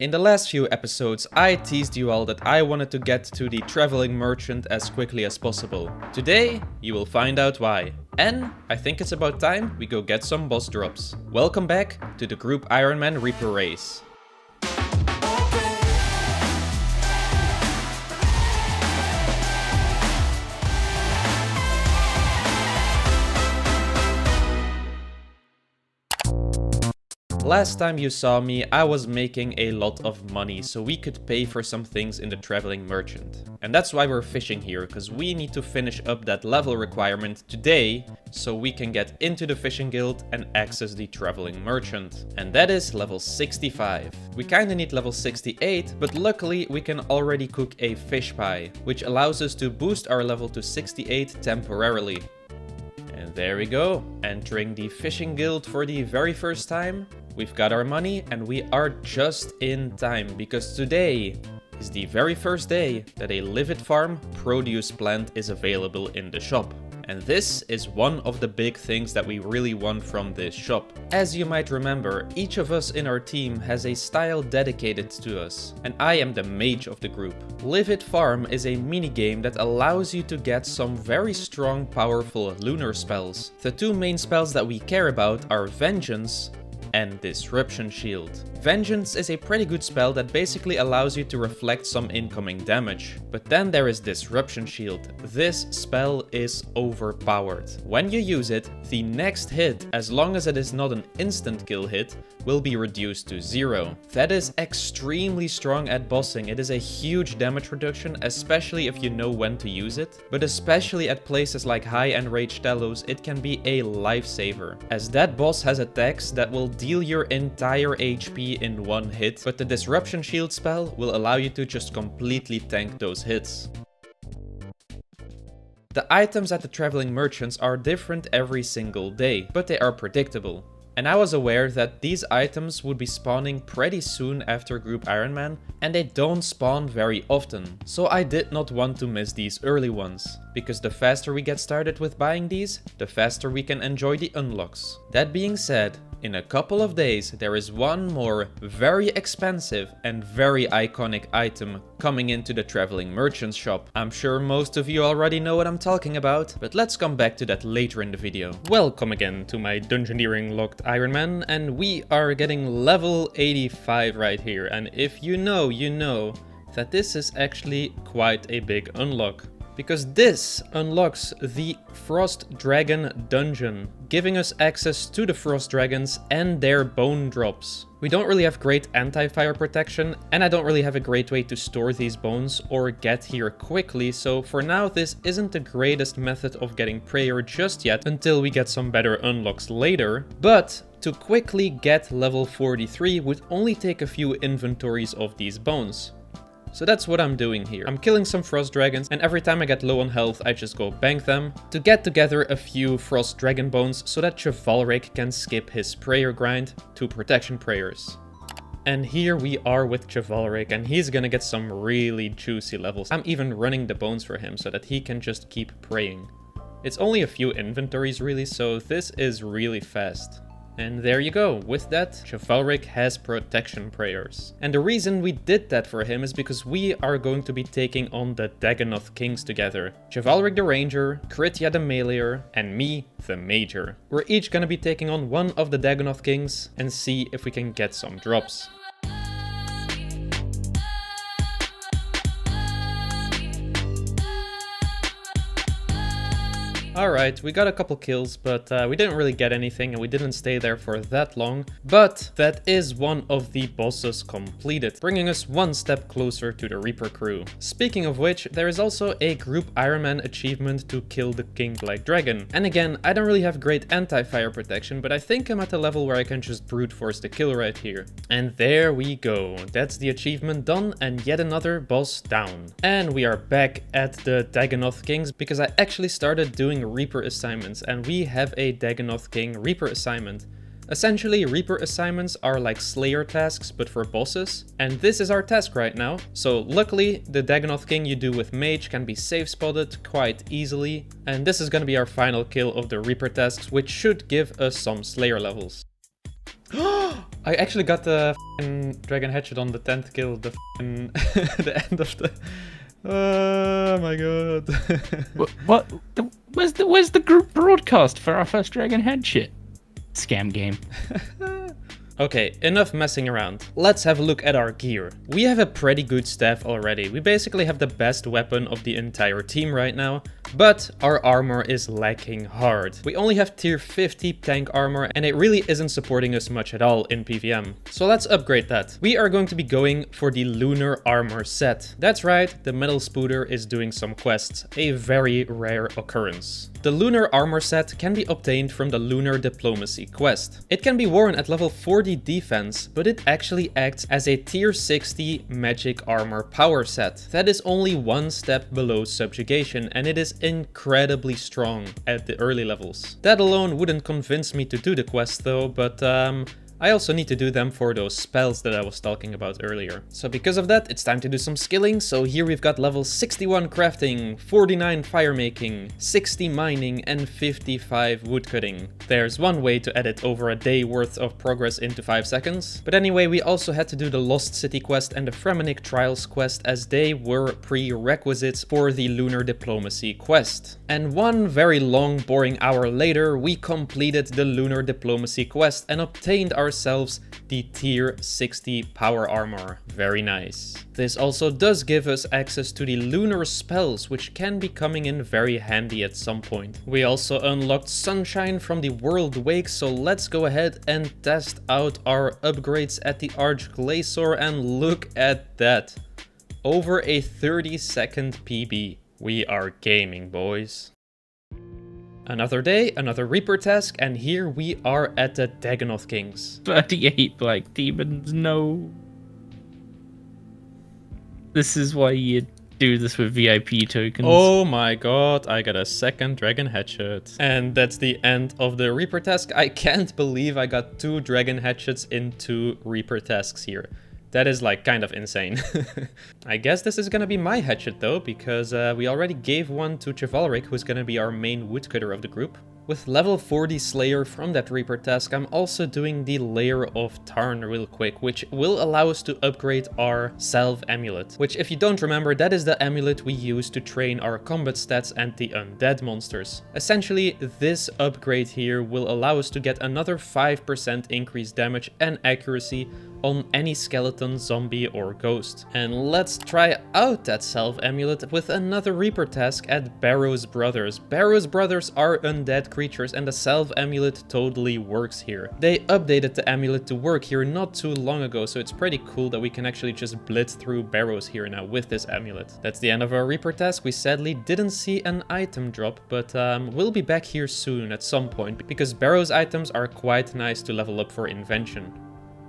In the last few episodes, I teased you all that I wanted to get to the traveling merchant as quickly as possible. Today, you will find out why. And I think it's about time we go get some boss drops. Welcome back to the group Iron Man Reaper race. Last time you saw me, I was making a lot of money so we could pay for some things in the traveling merchant. And that's why we're fishing here, because we need to finish up that level requirement today so we can get into the fishing guild and access the traveling merchant. And that is level 65. We kinda need level 68, but luckily we can already cook a fish pie, which allows us to boost our level to 68 temporarily. And there we go, entering the fishing guild for the very first time. We've got our money and we are just in time because today is the very first day that a Live It Farm produce plant is available in the shop. And this is one of the big things that we really want from this shop. As you might remember, each of us in our team has a style dedicated to us, and I am the mage of the group. Live It Farm is a minigame that allows you to get some very strong, powerful lunar spells. The two main spells that we care about are Vengeance and Disruption Shield. Vengeance is a pretty good spell that basically allows you to reflect some incoming damage. But then there is Disruption Shield. This spell is overpowered. When you use it, the next hit, as long as it is not an instant kill hit, will be reduced to 0. That is extremely strong at bossing. It is a huge damage reduction, especially if you know when to use it. But especially at places like high enraged Talos, it can be a lifesaver, as that boss has attacks that will deal your entire HP in one hit, but the Disruption Shield spell will allow you to just completely tank those hits. The items at the traveling merchants are different every single day, but they are predictable. And I was aware that these items would be spawning pretty soon after Group Iron Man, and they don't spawn very often. So I did not want to miss these early ones, because the faster we get started with buying these, the faster we can enjoy the unlocks. That being said, in a couple of days there is one more very expensive and very iconic item coming into the traveling merchant shop. I'm sure most of you already know what I'm talking about, but let's come back to that later in the video. Welcome again to my Dungeoneering locked Iron Man, and we are getting level 85 right here. And if you know that this is actually quite a big unlock, because this unlocks the Frost Dragon dungeon, giving us access to the Frost Dragons and their bone drops. We don't really have great anti-fire protection, and I don't really have a great way to store these bones or get here quickly, so for now this isn't the greatest method of getting prayer just yet until we get some better unlocks later. But to quickly get level 43 would only take a few inventories of these bones. So that's what I'm doing here. I'm killing some Frost Dragons, and every time I get low on health, I just go bank them to get together a few Frost Dragon bones so that Chivalric can skip his prayer grind to protection prayers. And here we are with Chivalric, and he's gonna get some really juicy levels. I'm even running the bones for him so that he can just keep praying. It's only a few inventories really, so this is really fast. And there you go, with that, Chivalric has protection prayers. And the reason we did that for him is because we are going to be taking on the Dagonoth Kings together. Chivalric the Ranger, Kritia the Meleer, and me, the Major. We're each gonna be taking on one of the Dagonoth Kings and see if we can get some drops. Alright, we got a couple kills, but we didn't really get anything and we didn't stay there for that long. But that is one of the bosses completed, bringing us one step closer to the Reaper crew. Speaking of which, there is also a Group Iron Man achievement to kill the King Black Dragon. And again, I don't really have great anti-fire protection, but I think I'm at a level where I can just brute force the kill right here. And there we go, that's the achievement done and yet another boss down. And we are back at the Dagonoth Kings because I actually started doing Reaper assignments, and we have a Dagonoth King Reaper assignment. Essentially, Reaper assignments are like Slayer tasks, but for bosses, and this is our task right now. So luckily, the Dagonoth King you do with Mage can be safe spotted quite easily, and this is gonna be our final kill of the Reaper tasks, which should give us some Slayer levels. I actually got the dragon hatchet on the 10th kill, the the end of the... Oh my god. What? Where's the group broadcast for our first dragon hatchet? Scam game. Okay, enough messing around. Let's have a look at our gear. We have a pretty good staff already. We basically have the best weapon of the entire team right now, but our armor is lacking hard. We only have tier 50 tank armor and it really isn't supporting us much at all in PVM. So let's upgrade that. We are going to be going for the lunar armor set. That's right, the metal spooter is doing some quests, a very rare occurrence. The lunar armor set can be obtained from the lunar diplomacy quest. It can be worn at level 40 defense, but it actually acts as a tier 60 magic armor power set. That is only one step below subjugation and it is incredibly strong at the early levels. That alone wouldn't convince me to do the quest though, but I also need to do them for those spells that I was talking about earlier. So because of that, it's time to do some skilling. So here we've got level 61 crafting, 49 fire making, 60 mining, and 55 woodcutting. There's one way to edit over a day worth of progress into 5 seconds. But anyway, we also had to do the Lost City quest and the Fremennik Trials quest as they were prerequisites for the Lunar Diplomacy quest. And one very long, boring hour later, we completed the Lunar Diplomacy quest and obtained ourselves the tier 60 power armor. Very nice. This also does give us access to the lunar spells, which can be coming in very handy at some point. We also unlocked Sunshine from the World Wake, so let's go ahead and test out our upgrades at the arch-glacor, and look at that. Over a 30-second PB. We are gaming, boys. Another day, another Reaper task, and here we are at the Dagonoth Kings. 38 black demons, no. This is why you do this with VIP tokens. Oh my god, I got a second dragon hatchet. And that's the end of the Reaper task. I can't believe I got 2 dragon hatchets in 2 Reaper tasks here. That is like kind of insane. I guess this is gonna be my hatchet though, because we already gave one to Chivalric, who's gonna be our main woodcutter of the group. With level 40 Slayer from that Reaper task, I'm also doing the Layer of Tarn real quick, which will allow us to upgrade our Salve Amulet. Which, if you don't remember, that is the amulet we use to train our combat stats and the undead monsters. Essentially, this upgrade here will allow us to get another 5% increased damage and accuracy on any skeleton, zombie or ghost. And let's try out that Salve Amulet with another Reaper task at Barrow's Brothers. Barrow's Brothers are undead creatures and the Salve Amulet totally works here. They updated the amulet to work here not too long ago, so it's pretty cool that we can actually just blitz through barrows here now with this amulet. That's the end of our Reaper task. We sadly didn't see an item drop, but we'll be back here soon at some point, because Barrow's items are quite nice to level up for Invention.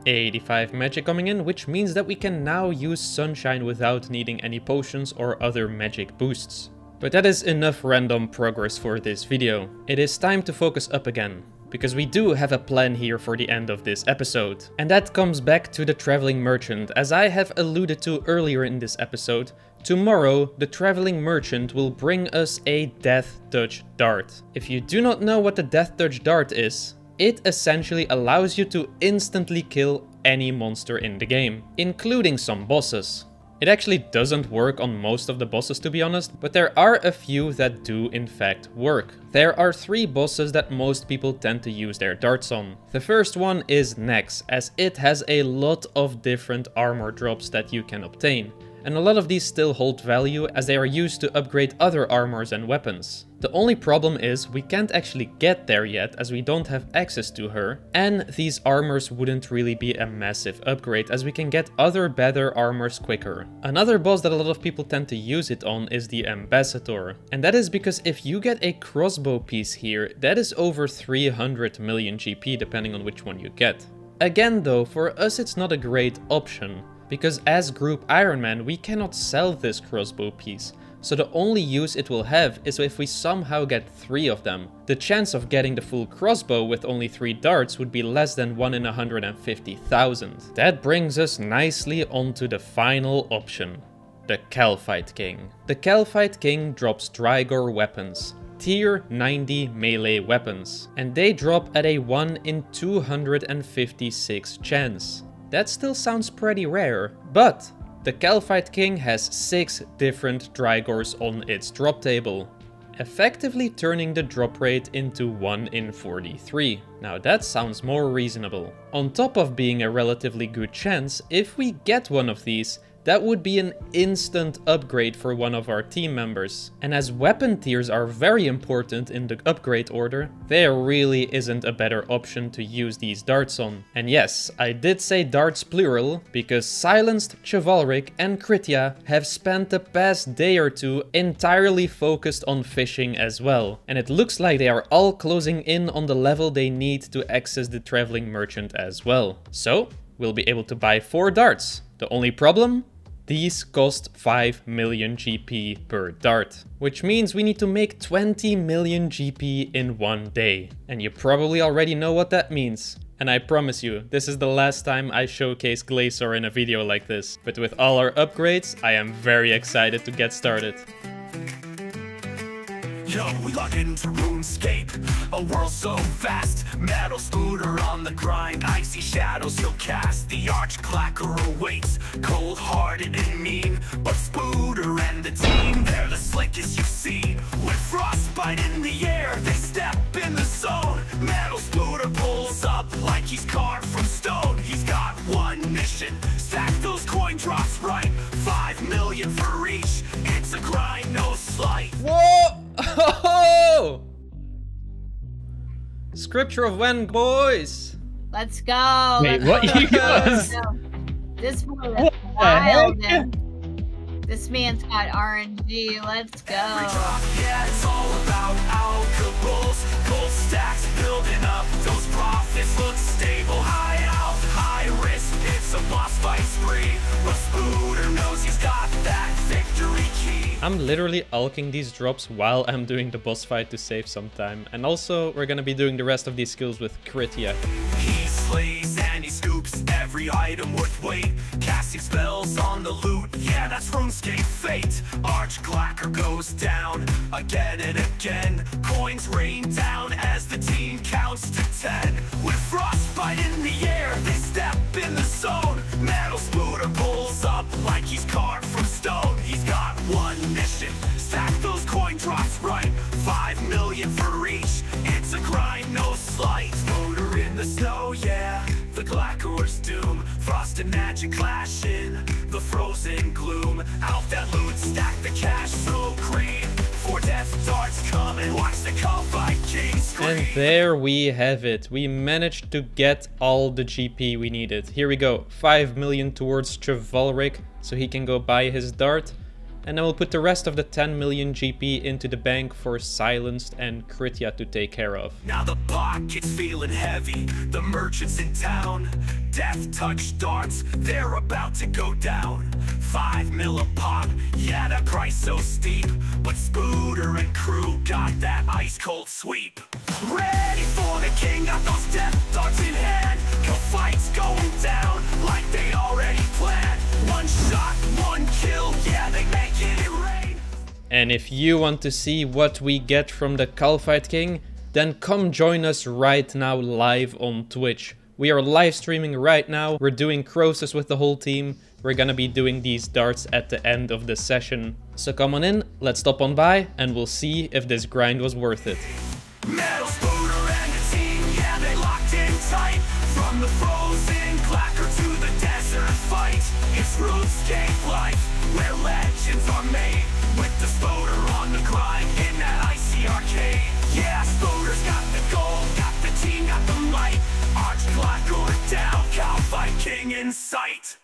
85 magic coming in, which means that we can now use Sunshine without needing any potions or other magic boosts. But that is enough random progress for this video. It is time to focus up again, because we do have a plan here for the end of this episode. And that comes back to the Traveling Merchant. As I have alluded to earlier in this episode, tomorrow the Traveling Merchant will bring us a Death Touch Dart. If you do not know what the Death Touch Dart is, it essentially allows you to instantly kill any monster in the game, including some bosses. It actually doesn't work on most of the bosses, to be honest, but there are a few that do in fact work. There are 3 bosses that most people tend to use their darts on. The first one is Nex, as it has a lot of different armor drops that you can obtain. And a lot of these still hold value as they are used to upgrade other armors and weapons. The only problem is we can't actually get there yet as we don't have access to her, and these armors wouldn't really be a massive upgrade as we can get other better armors quicker. Another boss that a lot of people tend to use it on is the Ambassador, and that is because if you get a crossbow piece here, that is over 300 million GP depending on which one you get. Again though, for us it's not a great option, because as Group Iron Man we cannot sell this crossbow piece, so the only use it will have is if we somehow get 3 of them. The chance of getting the full crossbow with only 3 darts would be less than 1 in 150,000. That brings us nicely onto the final option, the Calphite King. The Calphite King drops Drygor weapons. tier 90 melee weapons, and they drop at a 1 in 256 chance. That still sounds pretty rare, but the Kalphite King has 6 different Drygors on its drop table, effectively turning the drop rate into 1 in 43. Now that sounds more reasonable. On top of being a relatively good chance, if we get one of these, that would be an instant upgrade for one of our team members. And as weapon tiers are very important in the upgrade order, there really isn't a better option to use these darts on. And yes, I did say darts plural, because Silenced, Chivalric and Kritia have spent the past day or two entirely focused on fishing as well. And it looks like they are all closing in on the level they need to access the traveling merchant as well. So, we'll be able to buy 4 darts. The only problem? These cost 5 million GP per dart, which means we need to make 20 million GP in one day. And you probably already know what that means. And I promise you, this is the last time I showcase Glacor in a video like this. But with all our upgrades, I am very excited to get started. Yo, we log into RuneScape, a world so vast. Metal scooter on the grind, icy shadows he'll cast. The arch-glacor awaits, cold-hearted and mean. But Spooter and the team, they're the slickest you see. With frostbite in the air, they step in the zone. Metal Spooter pulls up like he's carved from stone. He's got one mission, stack those coin drops right. 5 million for each, it's a grind, no slight. Whoa! Oh! Scripture of when, boys? Let's go. Wait, what? You guys? This one is wild. This man's got RNG. Let's go. Yeah, it's all about alcohols. Gold stacks building up. Those profits look stable. High out, high risk. It's a boss fight spree. But Spooter knows he's got that victory key. I'm literally alking these drops while I'm doing the boss fight to save some time. And also, we're gonna be doing the rest of these skills with Kritia. He slays and he scoops every item worth weight. Casting spells on the loot, yeah, that's RuneScape fate. Arch-glacor goes down again and again. Coins rain down as the team counts to 10. With frostbite in the air, they step in the zone. Metal Spooter pulls up like he's carved from stone. He's got one mission, stack those coin drops right. 5 million for each, it's a grind, no slight. Spooter in the snow, yeah, the Glacor's doom. Frost and magic clashing, the frozen gloom. Out that loot, stack the cash, so green. 4 death darts coming, watch the Kalphite King scream. And there we have it. We managed to get all the GP we needed. Here we go. 5 million towards Chivalric, so he can go buy his dart. And then we'll put the rest of the 10 million GP into the bank for Silenced and Kritia to take care of. Now the pocket's feeling heavy, the merchants in town. Death touch darts, they're about to go down. 5 mil a pop, yeah, that price so steep. But Spooter and crew got that ice cold sweep. Ready for the king, got those death darts in hand. The fight's going down like they already planned. One shot, one kill, yeah, they make it rain. And if you want to see what we get from the Kalphite King, then come join us right now live on Twitch. We are live streaming right now, we're doing Croesus with the whole team. We're gonna be doing these darts at the end of the session. So come on in, let's stop on by, and we'll see if this grind was worth it. Metal Spooter and the team, yeah, they locked in tight. From the frozen glacor to the desert fight. It's RuneScape life, where legends are made. With the Spooter on the grind, in that icy arcade. Yeah, Spooter's got the gold, got the team, got the might. Arch-glacor down, Kalphite King in sight.